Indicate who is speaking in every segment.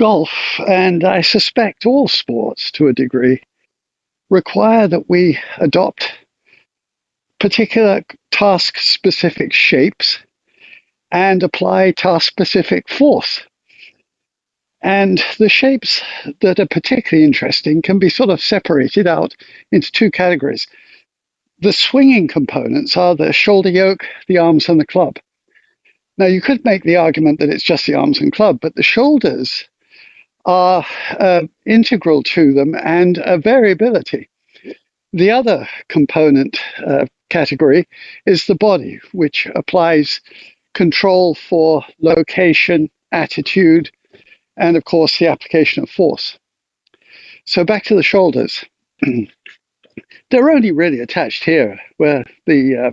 Speaker 1: Golf, and I suspect all sports to a degree, require that we adopt particular task-specific shapes and apply task-specific force. And the shapes that are particularly interesting can be sort of separated out into two categories. The swinging components are the shoulder yoke, the arms, and the club. Now, you could make the argument that it's just the arms and club, but the shoulders are integral to them and a variability. The other component category is the body, which applies control for location, attitude, and of course the application of force. So back to the shoulders. They're only really attached here where the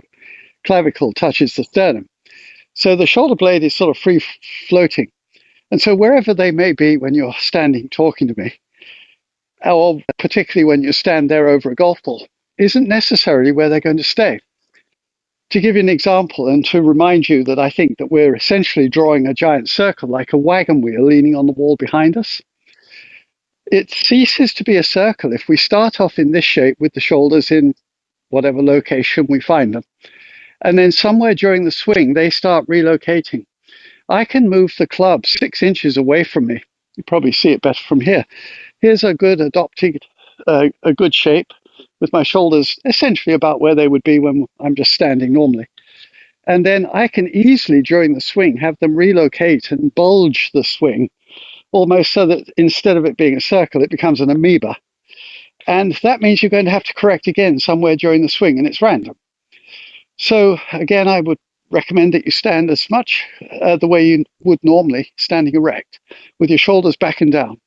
Speaker 1: clavicle touches the sternum. So the shoulder blade is sort of free floating. And so wherever they may be when you're standing talking to me, or particularly when you stand there over a golf ball, isn't necessarily where they're going to stay. To give you an example and to remind you that I think that we're essentially drawing a giant circle like a wagon wheel leaning on the wall behind us, it ceases to be a circle if we start off in this shape with the shoulders in whatever location we find them. And then somewhere during the swing, they start relocating. I can move the club 6 inches away from me. You probably see it better from here. Here's a good adopted, a good shape with my shoulders essentially about where they would be when I'm just standing normally. And then I can easily, during the swing, have them relocate and bulge the swing, almost so that instead of it being a circle, it becomes an amoeba. And that means you're going to have to correct again somewhere during the swing, and it's random. So again, I would recommend that you stand as much the way you would normally, standing erect, with your shoulders back and down.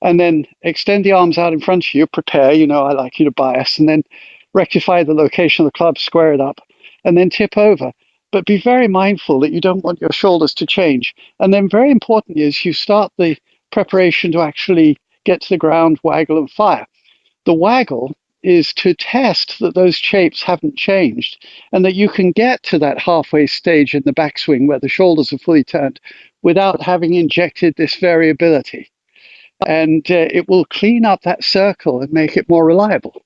Speaker 1: And then extend the arms out in front of you, prepare, I like you to bias, and then rectify the location of the club, square it up, and then tip over. But be very mindful that you don't want your shoulders to change. And then very importantly is you start the preparation to actually get to the ground, waggle and fire. The waggle is to test that those shapes haven't changed and that you can get to that halfway stage in the backswing where the shoulders are fully turned without having injected this variability. And it will clean up that circle and make it more reliable.